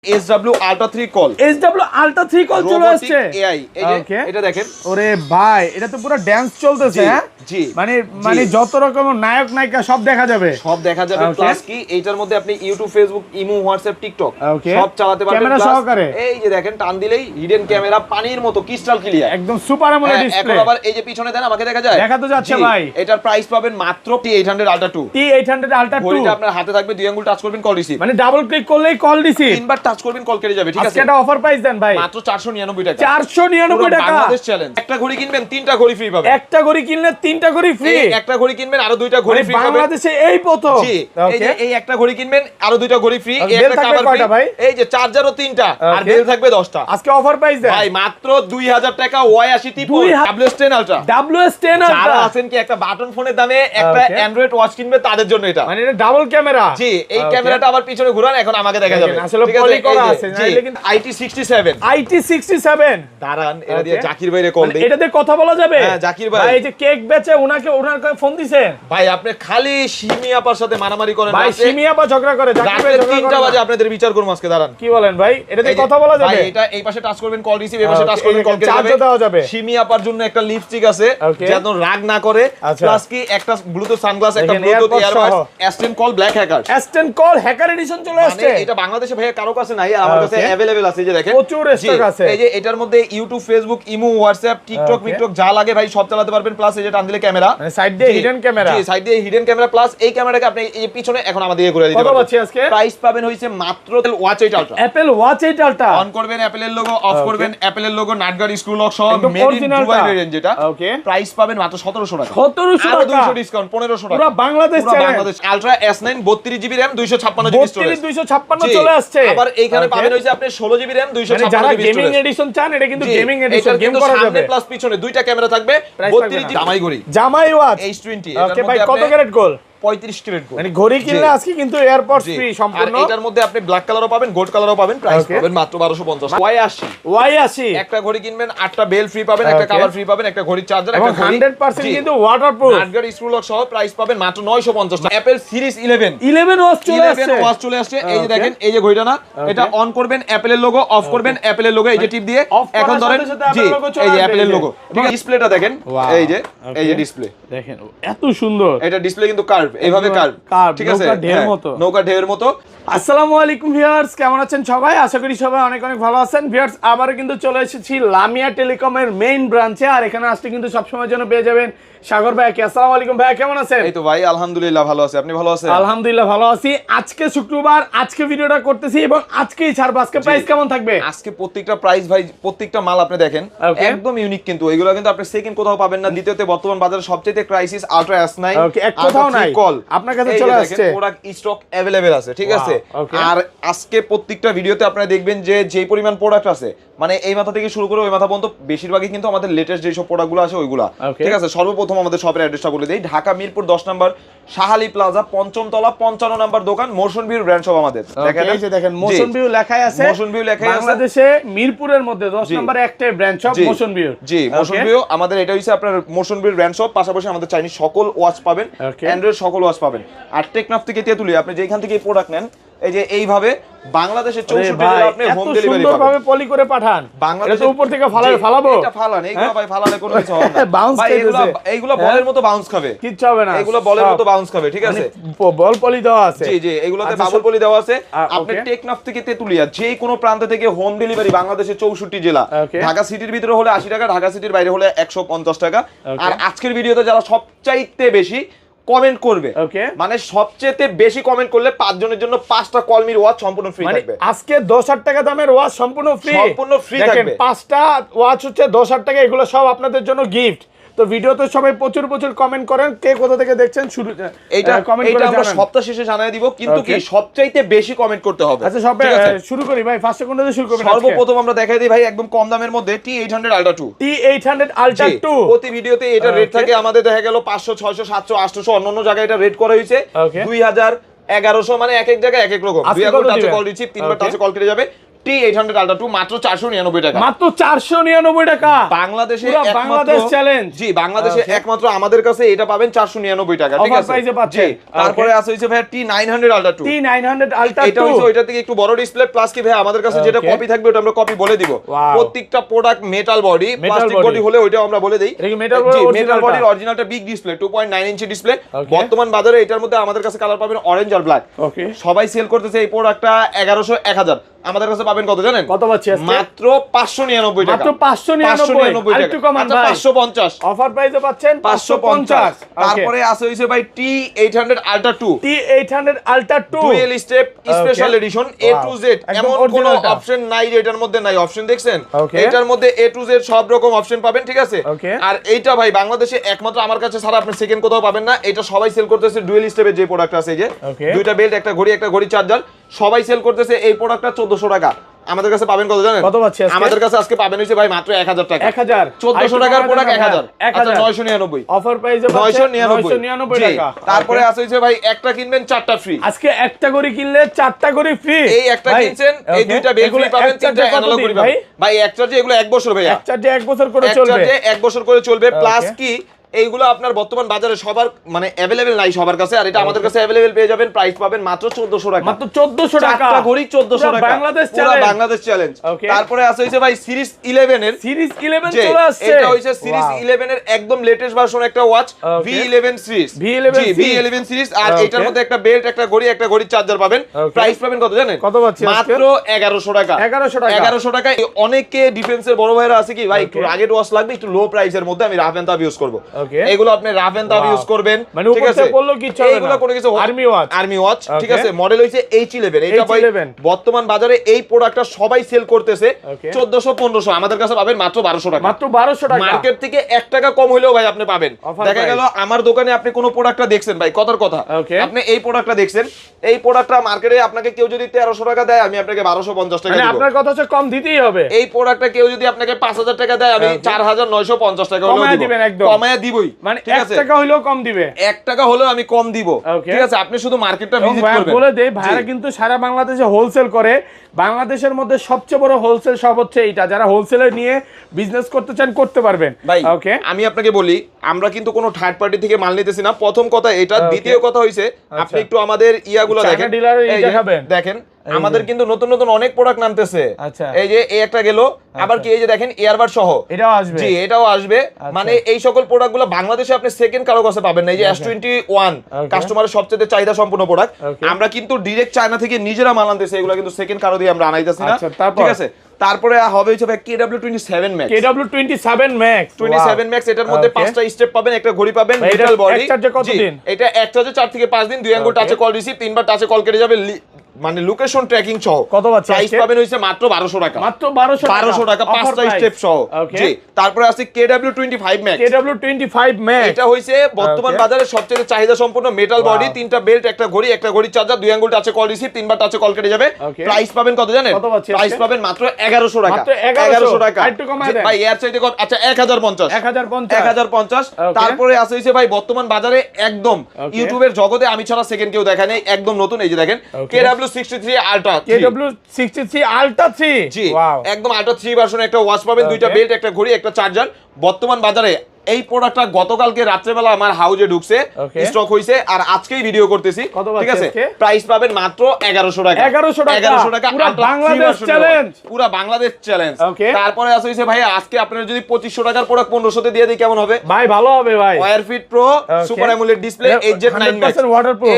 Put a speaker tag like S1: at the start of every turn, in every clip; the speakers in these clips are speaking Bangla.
S1: SW Ultra 3 call
S2: SW Ultra 3 call চলে আসছে
S1: AI এই যে এটা দেখেন
S2: ওরে ভাই এটা তো পুরো ড্যান্স চলতেছে হ্যাঁ
S1: জি
S2: মানে যত রকম নায়ক নায়িকা সব দেখা যাবে
S1: প্লাস কি এইটার মধ্যে আপনি YouTube Facebook imo WhatsApp TikTok সব চালাতে পারবেন
S2: ক্যামেরা সহকারে
S1: এই যে দেখেন টান দিলেই হিডেন ক্যামেরা পানির মতো ক্রিস্টাল ক্লিয়ার
S2: একদম সুপার অ্যামোলেড ডিসপ্লে
S1: এখন আবার এই যে পিছনে দেন আমাকে দেখা যায়
S2: দেখা তো যাচ্ছে ভাই
S1: এটার প্রাইস পাবেন মাত্র T800 Ultra 2
S2: T800 Ultra 2
S1: ঘড়িটা আপনার হাতে থাকবে দুই আঙ্গুল টাচ করবেন কল রিসিভ
S2: মানে ডাবল ক্লিক করলেই কল রিসিভ
S1: তিনবার টাচ করবেন কল কেটে যাবে ঠিক আছে
S2: এটা অফার প্রাইস দেন ভাই
S1: মাত্র 499 টাকা
S2: 499 টাকা
S1: বাংলাদেশ চ্যালেঞ্জ একটা ঘড়ি কিনবেন তিনটা ঘড়ি ফ্রি পাবেন
S2: একটা ঘড়ি কিনলে তিনটা ঘড়ি ফ্রি
S1: একটা ঘড়ি কিনবেন আরো দুইটা ঘড়ি ফ্রি পাবেন
S2: বাংলাদেশে এই প্রথম
S1: জি এই যে এই একটা ঘড়ি কিনবেন আরো দুইটা ঘড়ি ফ্রি এই একটা কভার ফ্রি এই যে চার্জারও তিনটা আর বেল থাকবে 10টা
S2: আজকে অফার প্রাইস দেন
S1: ভাই মাত্র 2000 টাকা Y80 T4 WS10 Ultra
S2: WS10 Ultra
S1: যারা আছেন কি একটা বাটন ফোনের দামে একটা অ্যান্ড্রয়েড ওয়াচ কিনবে তাদের জন্য এটা
S2: মানে এটা ডাবল ক্যামেরা
S1: জি এই ক্যামেরাটা আবার পিছনে ঘোরান এখন আমাকে দেখা যাবে
S2: আসলে পলি করা আছে নাইলে কিন্তু IT67
S1: দাঁড়ান এটা দিয়ে জাকির ভাইরে কল দেই
S2: এটা দিয়ে কথা বলা যাবে
S1: হ্যাঁ জাকির ভাই
S2: এই যে কেক বেচে ওনার ফোন দিছেন
S1: ভাই আপনি খালি সিমি আপার সাথে মারামারি করেন
S2: ভাই সিমি আপা ঝগড়া করে জাকির ভাই ঝগড়া করে
S1: 3টা বাজে আপনাদের বিচার করব আজকে দাঁড়ান
S2: কি বলেন ভাই এটা দিয়ে কথা বলা যাবে
S1: ভাই এটা এই পাশে টাচ করবেন কল রিসিভ এই পাশে টাচ করবেন কল কেটে
S2: চার্জ দেওয়া যাবে
S1: সিমি আপার জন্য একটা লিপস্টিক আছে যেন রাগ না করে প্লাস কি একটা ব্লুটুথ সানগ্লাস একটা Bluetooth earbuds S10 call black hacker
S2: S10 call hacker edition চলে আসছে
S1: মানে এটা বাংলাদেশে ভাই কারো কাছে নাই আমার কাছে अवेलेबल আছে যে দেখেন
S2: প্রচুর স্টক আছে
S1: এই যে এটার মধ্যে YouTube Facebook imo WhatsApp TikTok মিকটক যা লাগে ভাই সব চালাতে পারবেন প্লাস এই যে টান দিলে ক্যামেরা
S2: মানে সাইড দিয়ে হিডেন ক্যামেরা
S1: জি সাইড দিয়ে হিডেন ক্যামেরা প্লাস এই ক্যামেরাটাকে আপনি এই পিছনে এখন আমাদের করে দিতে
S2: পারবেন কত পাচ্ছি আজকে
S1: প্রাইস পাবেন হইছে মাত্র Watch 8 Ultra
S2: Apple Watch 8 Ultra
S1: on করবেন অ্যাপল এর লোগো অফ করবেন অ্যাপল এর লোগো নাটগার্ড স্ক্রু লক সহ মেড ইন দুবাই ভেরিয়েন্ট যেটা প্রাইস পাবেন মাত্র 1700 টাকা
S2: 1700 টাকা
S1: 200 ডিসকাউন্ট 1500 টাকা
S2: পুরো Bangladesh
S1: Bangladesh ultra S9 32GB RAM 256GB storage
S2: 256 চলে আসছে
S1: আবার এইখানে পাবেন হইছে আপনি 16GB RAM 256GB
S2: যারা গেমিং এডিশন চান এটা কিন্তু গেমিং এডিশন গেম করা যাবে
S1: সামনে প্লাস পিছনে দুইটা ক্যামেরা থাকবে 32GB
S2: জামাই ওয়াচ
S1: H20
S2: ওকে ভাই কত ক্যারেট গোল্ড
S1: 35 ক্যারেট গোল্ড
S2: মানে ঘড়ি কিনলে আজকে কিন্তু এয়ারপডস ফ্রি সম্পূর্ণ
S1: আর এটার মধ্যে আপনি ব্ল্যাক কালারও পাবেন গোল্ড কালারও পাবেন প্রাইস পাবেন মাত্র 1250
S2: Y80
S1: একটা ঘড়ি কিনবেন 8টা বেল ফ্রি পাবেন একটা কভার ফ্রি পাবেন একটা ঘড়ির চার্জার একটা ঘড়ি
S2: 100% কিন্তু ওয়াটারপ্রুফ
S1: নাটগার্ড স্ক্রু লক সহ প্রাইস পাবেন মাত্র 950 টাকা অ্যাপল সিরিজ
S2: 11 ওয়াচ চলে আসছে
S1: এই যে দেখেন এই যে ঘড়িটা না এটা অন করবেন অ্যাপলের লোগো অফ করবেন অ্যাপলের লোগো এই যে টিপ দিয়ে এখন ধরেন জি এই যে অ্যাপলের লোগো ঠিক আছে ডিসপ্লেটা দেখেন এই যে ডিসপ্লে
S2: দেখেন এত সুন্দর
S1: এটা ডিসপ্লে কিন্তু কার্ভ এইভাবে কার্ভ ঠিক আছে নৌকা ঢেউয়ের মতো
S2: আসসালামু আলাইকুম ভিউয়ার্স কেমন আছেন সবাই আশা করি সবাই অনেক অনেক ভালো আছেন ভিউয়ার্স আবারো কিন্তু চলে এসেছি লামিয়া টেলিকমের মেইন ব্রাঞ্চে আর এখানে আসলে কিন্তু সব সময়ের জন্য পেয়ে যাবেন সাগর ভাই আসসালামু আলাইকুম ভাই কেমন আছেন
S1: এই তো ভাই আলহামদুলিল্লাহ ভালো আছি আপনি ভালো আছেন
S2: আলহামদুলিল্লাহ ভালো আছি আজকে শুক্রবার আজকে ভিডিওটা করতেছি এবং আজকেই ছাড়ব আজকে প্রাইস কেমন থাকবে
S1: আজকে প্রত্যেকটা প্রাইস ভাই প্রত্যেকটা মাল আপনি দেখেন একদম ইউনিক কিন্তু এগুলো কিন্তু আপনি সেকেন্ড কোথাও পাবেন না দ্বিতীয়তে বর্তমান বাজারে সবচেয়ে ক্রাইসিস আলট্রা S9
S2: এক কোথাও নাই আপনার কাছে চলে আসছে
S1: প্রোডাক্ট স্টক अवेलेबल আছে ঠিক আছে আর আজকে প্রত্যেকটা ভিডিওতে আপনারা দেখবেন যে যেই পরিমাণ প্রোডাক্ট আছে মানে এই মাথা থেকে শুরু করে ওই মাথা পর্যন্ত বেশিরভাগই কিন্তু আমাদের লেটেস্ট যেসব প্রোডাক্টগুলো আছে ওইগুলা ঠিক আছে সর্বপ্রথম আমাদের শপের অ্যাড্রেসটা বলে দেই ঢাকা মিরপুর 10 নম্বর শাহালি প্লাজা পঞ্চম তলা 55 নম্বর দোকান মোশন ভিউ ব্র্যান্ড শপ আমাদের
S2: দেখেন এই যে দেখেন মোশন ভিউ লেখাই আছে
S1: মোশন ভিউ লেখাই আছে
S2: বাংলাদেশে মিরপুরের মধ্যে 10 নম্বরে একটাই ব্র্যান্ড শপ মোশন ভিউ
S1: জি মোশন ভিউ আমাদের এটা হইছে আপনার মোশন ভিউ ব্র্যান্ড শপ পাশাপাশি আমাদের চাইনিজ সকল ওয়াচ পাবেন অ্যান্ড্রয়েড সকল ওয়াচ পাবেন আর টেকনাফ থেকে তেতুলি আপনি যেখান থেকে এই প্রোডাক্ট নেন এই যে এইভাবে বাংলাদেশে 64 জেলা আপনি হোম ডেলিভারি পাবেন সুন্দরভাবে
S2: পলি করে পাঠান
S1: বাংলাদেশে
S2: উপর থেকে ফালাবো
S1: এটা ফালান এইগুলো ভাই ফালালে কোনো কিছু হবে না
S2: বাউন্স খাইতেছে
S1: এইগুলো বলের মতো বাউন্স খাবে
S2: কিচ্ছু হবে না
S1: এইগুলো বলের মতো বাউন্স খাবে ঠিক আছে
S2: বল পলি দেওয়া আছে
S1: জি জি এগুলোতে বাবল পলি দেওয়া আছে আপনি টেকনাফ থেকে তেতুলিয়া যে কোনো প্রান্ত থেকে হোম ডেলিভারি বাংলাদেশে 64 জেলা ঢাকা সিটির ভিতরে হলে 80 টাকা ঢাকা সিটির বাইরে হলে 150 টাকা আর আজকের ভিডিওতে যারা সবচাইতে বেশি কমেন্ট করবে মানে সবচেয়ে বেশি কমেন্ট করলে 5 জনের জন্য 5টা কলমির ওয়াচ সম্পূর্ণ ফ্রি থাকবে
S2: আজকে 10,000 টাকা দামের ওয়াচ সম্পূর্ণ ফ্রি থাকবে 5টা ওয়াচ হচ্ছে 10,000 টাকা এগুলো সব আপনাদের জন্য গিফট তো ভিডিওতে সবাই প্রচুর কমেন্ট করেন কে কোথা থেকে দেখছেন শুরু
S1: এইটা আমরা সপ্তাহ শেষে জানাই দিব কিন্তু কি সবচাইতে বেশি কমেন্ট করতে হবে
S2: আচ্ছা সবাই শুরু করি ভাই ফার্স্টে কোনটা দিয়ে শুরু করবেন
S1: সর্বপ্রথম আমরা দেখাই দিই ভাই একদম কম দামের মধ্যে T800 Ultra 2 প্রতি ভিডিওতে এটা রেট থাকে আমাদের দেখা গেল 500 600 700 800 অন্যান্য জায়গায় এটা রেট করা হয়েছে 2000 1100 মানে এক এক জায়গায় এক এক রকম 2 টাচে কল রিসিভ 3বার টাচে কল কেটে যাবে T800 Ultra 2 মাত্র 499 টাকা।
S2: মাত্র 499 টাকা
S1: বাংলাদেশে
S2: পুরো
S1: একমাত্র
S2: বাংলাদেশ চ্যালেঞ্জ।
S1: জি, বাংলাদেশে একমাত্র আমাদের কাছে এটা পাবেন 499 টাকা, ঠিক
S2: অফার
S1: আছে?
S2: প্রাইসে পাচ্ছেন।
S1: জি, তারপরে আছে হইছে ভাই T900 Ultra 2।
S2: T900 Ultra 2
S1: এটা হইছে ওইটা থেকে একটু বড় ডিসপ্লে প্লাস কি ভাই আমাদের কাছে যেটা কপি থাকবে ওটা আমরা কপি বলে দিব। প্রত্যেকটা product metal body, plastic body হলে ওইটাও আমরা বলে দেই।
S2: এটা মেটাল বডি,
S1: মেটাল বডির অরিজিনালটা বিগ ডিসপ্লে 2.9 ইঞ্চি ডিসপ্লে। বর্তমান বাজারে এটার মধ্যে আমাদের কাছে কালার পাবেন অরেঞ্জ আর ব্ল্যাক।
S2: ওকে,
S1: সবাই সেল করতেছে এই প্রোডাক্টটা 1100 1000, আমাদের কাছে পাবেন কত জানেন?
S2: কত পাচ্ছি আজকে?
S1: মাত্র 599 টাকা।
S2: মাত্র 599
S1: টাকা।
S2: একটু কমান
S1: আচ্ছা,
S2: ভাই।
S1: 550
S2: অফার প্রাইসে পাচ্ছেন 550।
S1: তারপরে আছে হইছে ভাই T800 Ultra 2।
S2: T800 Ultra 2
S1: dual step special edition A to Z। এমন কোন অপশন নাই যে এটার মধ্যে নাই, অপশন দেখছেন? এটার মধ্যে A to Z সব রকম অপশন পাবেন, ঠিক আছে? আর এইটা ভাই বাংলাদেশে একমাত্র আমার কাছে ছাড়া আপনি সেকেন্ড কোথাও পাবেন না। এটা সবাই সেল করতেছে ডুয়াল স্টেপের যে প্রোডাক্ট আছে, যে দুইটা বেল্ট, একটা ঘড়ি চার্জার, সবাই সেল করতেছে এই প্রোডাক্টটা 1400 টাকা। আমাদের কাছে পাবেন কত জানেন?
S2: কত পাচ্ছি আজকে?
S1: আমাদের কাছে আজকে পাবেন হইছে ভাই মাত্র 1000 টাকা।
S2: 1000
S1: 1400 টাকার প্রোডাক্ট 1000। আচ্ছা 999
S2: অফার প্রাইসে পাচ্ছেন
S1: 999
S2: টাকা।
S1: তারপরে আছে হইছে ভাই একটা কিনবেন চারটা ফ্রি।
S2: আজকে একটা ঘড়ি কিনলে চারটা ঘড়ি ফ্রি।
S1: এই একটা কিনছেন এই দুইটা বেল ফ্রি পাবেন, তিনটা অ্যানালগ ঘড়ি পাবেন। ভাই এক চার্জে এগুলো 1 বছর ভাইয়া।
S2: এক চার্জে 1 বছর করে চলবে।
S1: এক চার্জে 1 বছর করে চলবে। প্লাস কি এইগুলো আপনার বর্তমান বাজারে সবার মানে अवेलेबल নাই সবার কাছে, আর এটা আমাদের কাছে अवेलेबल পেয়ে যাবেন। প্রাইস পাবেন মাত্র 1400 টাকা।
S2: মাত্র 1400 টাকা।
S1: চারটা ঘড়ি 1400 টাকা।
S2: বাংলাদেশ
S1: পুরো
S2: চ্যালেঞ্জ।
S1: বাংলাদেশ চ্যালেঞ্জ। তারপরে আছে হইছে ভাই সিরিজ 11 এর।
S2: সিরিজ 11 চলে আসছে।
S1: এটা হইছে সিরিজ 11 এর একদম লেটেস্ট ভার্সন একটা ওয়াচ, V11 সিরিজ। জি, V11 সিরিজ। আর এটার মধ্যে একটা বেল্ট, একটা ঘড়ি চার্জার পাবেন। প্রাইস পাবেন কত জানেন?
S2: কত পাচ্ছি আজকে?
S1: মাত্র 1100 টাকা। 1100 টাকা। অনেকে ডিফেন্সের বড় ভাইরা আছে কি ভাই একটু রাগেড ওয়াচ লাগবে, একটু লো প্রাইসের মধ্যে আমি রাফ এন্ড টাফ ইউজ করব। এগুলো আপনি রাফ এন্ড টাফ ইউজ করবেন, ঠিক আছে?
S2: বললো কি চলবে না,
S1: এগুলো কোনো কিছু আর্মি ওয়াচ, ঠিক আছে? মডেল হইছে H11। এটা ভাই বর্তমান বাজারে এই প্রোডাক্টটা সবাই সেল করতেছে 1400 1500, আমাদের কাছে পাবেন মাত্র 1200 টাকা।
S2: মাত্র 1200 টাকা।
S1: মার্কেট থেকে 1 টাকা কম হলেও ভাই আপনি পাবেন। দেখা গেল আমার দোকানে আপনি কোন প্রোডাক্টটা দেখছেন ভাই, কথার কথা আপনি এই প্রোডাক্টটা দেখছেন, এই প্রোডাক্টটা মার্কেটে আপনাকে কেউ যদি 1300 টাকা দেয় আমি আপনাকে 1250 টাকা
S2: মানে
S1: দেব।
S2: আপনার কথা হচ্ছে কম দিতেই হবে।
S1: এই প্রোডাক্টটা কেউ যদি আপনাকে 5000 টাকা দেয় আমি 4950 টাকা হলেও দিব।
S2: দিবেন একদম।
S1: কমায়া দিবই,
S2: মানে
S1: ঠিক
S2: 1
S1: আছে?
S2: টাকা হইলেও কম দিবে।
S1: 1 টাকা হলেও আমি কম দিব, ঠিক আছে? আপনি শুধু মার্কেটটা ভিজিট করবেন।
S2: বলে দেই ভাইরা কিন্তু সারা বাংলাদেশে হোলসেল করে। বাংলাদেশের মধ্যে সবচেয়ে বড় হোলসেল শপ হচ্ছে এইটা। যারা হোলসেলে নিয়ে বিজনেস করতে চান করতে পারবেন
S1: ভাই। ওকে, আমি আপনাকে বলি আমরা কিন্তু কোনো থার্ড পার্টি থেকে মাল নিতেছি না, প্রথম কথা এটা। দ্বিতীয় কথা হইছে আপনি একটু আমাদের ইয়াগুলো দেখেন, দেখেন আমাদের কিন্তু নতুন নতুন অনেক প্রোডাক্ট নামতেছে। এই যে এই একটা গেল, আবার কি এই যে দেখেন এয়ারবাড সহ এটাও আসবে। জি, এটাও আসবে। মানে এই সকল প্রোডাক্টগুলো বাংলাদেশে আপনি সেকেন্ড কারো কাছে পাবেন না। এই যে S21 কাস্টমারের সবচেয়ে চাহিদা সম্পূর্ণ প্রোডাক্ট, আমরা কিন্তু ডাইরেক্ট চায়না থেকে নিজেরা মাল আনতেছি। এগুলো কিন্তু সেকেন্ড কারো দিয়ে আমরা আনাইতেছি না, ঠিক আছে? তারপরে হবে হচ্ছে ভাই KW27 Max।
S2: KW27 Max
S1: 27 Max এটার মধ্যে 5টা স্টেপ পাবেন, একটা ঘড়ি পাবেন, মেটাল বডি। এটা এক চার্জে 4 থেকে 5 দিন, 2 আঙ্গুল টাচে কল রিসিভ, 3বার টাচে কল কেটে যাবে, মানে লোকেশন ট্র্যাকিং সহ।
S2: কত পাচ্ছেন?
S1: প্রাইস পাবেন হইছে মাত্র 1200 টাকা।
S2: মাত্র 1200
S1: টাকা 5টা স্টেপ সহ। জি, তারপরে আছে KW25 Max।
S2: KW25 Max
S1: এটা হইছে বর্তমান বাজারে সবচেয়ে চাহিদা সম্পন্ন মেটাল বডি, 3টা বেল্ট, একটা ঘড়ি চার্জার, 2 আঙ্গুল টাচে কল রিসিভ, 3বার টাচে কল কেটে যাবে। প্রাইস পাবেন কত জানেন? প্রাইস পাবেন মাত্র 1100 টাকা।
S2: মাত্র 1100 টাকা।
S1: একটু কমায় দেন ভাই, এর চাইতে কত? আচ্ছা 1050। তারপরে আছে হইছে ভাই বর্তমান বাজারে একদম ইউটিউবের জগতে আমি ছাড়া সেকেন্ড কেউ দেখায় নাই, একদম নতুন। এই যে দেখেন KW63 Ultra।
S2: KW63 Ultra 3।
S1: জি, একদম Ultra 3 ভার্সন একটা ওয়াচ পাবেন, 2টা বেল্ট, একটা ঘড়ি, একটা চার্জার। বর্তমান বাজারে এই প্রোডাক্টটা গতকালকে রাত্রেবেলা আমার হাউজে ঢুকছে, স্টক হইছে, আর আজকেই ভিডিও করতেছি, ঠিক আছে? প্রাইস পাবেন মাত্র 1100 টাকা।
S2: 1100 টাকা। পুরো বাংলাদেশ চ্যালেঞ্জ,
S1: পুরো বাংলাদেশ চ্যালেঞ্জ। তারপরে আছে হইছে ভাই আজকে আপনারা যদি 2500 টাকার প্রোডাক্ট 1500 তে দিয়ে দেই কেমন হবে
S2: ভাই? ভালো হবে ভাই।
S1: Wearfit pro super AMOLED display HZ9 Max।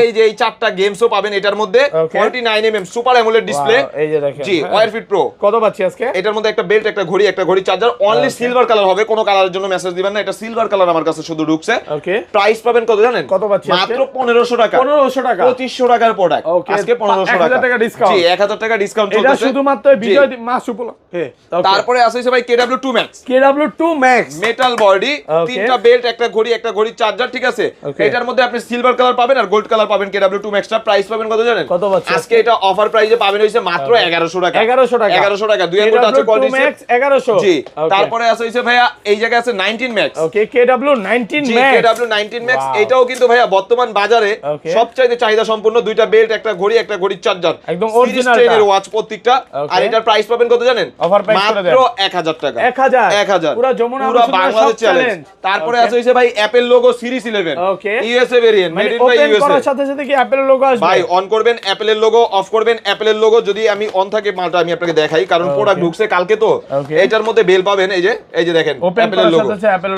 S1: এই যে এই চারটা গেমসও পাবেন এটার মধ্যে। 49mm super AMOLED display.
S2: এই যে দেখেন,
S1: জি, ওয়্যারফিট প্রো।
S2: কত পাচ্ছি আজকে?
S1: এটার মধ্যে একটা বেল্ট, একটা ঘড়ি চার্জার। অনলি সিলভার কালার হবে, কোনো কালারের জন্য মেসেজ দিবেন না। এটা সিলভার কালার আমার কাছে শুধু ঢুকছে। প্রাইস পাবেন কত জানেন?
S2: কত পাচ্ছি?
S1: মাত্র 1500 টাকা। 2500 টাকার প্রোডাক্ট আজকে 1500 টাকা।
S2: 1000 টাকা ডিসকাউন্ট।
S1: জি, 1000 টাকা ডিসকাউন্ট চলতেছে।
S2: এটা শুধুমাত্র বিজয় মাস উপলক্ষে।
S1: তারপরে আছে ভাই KW2 Max।
S2: KW2 Max
S1: metal body, 3টা বেল্ট, একটা ঘড়ি চার্জার, ঠিক আছে? এটার মধ্যে আপনি সিলভার কালার পাবেন আর গোল্ড কালার পাবেন। KW2 Max টা প্রাইস পাবেন কত জানেন?
S2: কত পাচ্ছি
S1: আজকে? এটা অফার প্রাইসে পাবেন হইছে মাত্র 1100 টাকা।
S2: 1100 টাকা।
S1: 1100 টাকা। 2 আঙ্গুল টাচে কল রিসিভ।
S2: 1100।
S1: জি, তারপরে আছে হইছে ভাইয়া এই জায়গায় আছে 19 Max।
S2: ওকে KW19 Max
S1: KW19 Max এটাও কিন্তু ভাইয়া বর্তমান বাজারে সবচাইতে চাহিদা সম্পন্ন দুইটা বেল্ট একটা ঘড়ি একটা ঘড়ির চার্জার
S2: একদম অরিজিনাল
S1: এর ওয়াচ প্রত্যেকটা আর এটার প্রাইস পাবেন কত জানেন মাত্র 1000 টাকা 1000
S2: পুরো যমুনা
S1: পুরো বাংলাদেশ চ্যালেঞ্জ তারপরে আছে হইছে ভাই Apple logo series 11 USA variant made in by USA
S2: করার সাথে সাথে কি অ্যাপল লোগো আসবে
S1: ভাই অন করবেন অ্যাপলের লোগো অফ করবেন অ্যাপলের লোগো যদি আমি অন থাকে মালটা আমি আপনাকে দেখাই কারণ প্রোডাক্ট ঢুকছে কালকে তো এটার মধ্যে বেল পাবেন এই যে দেখেন অ্যাপলের লোগো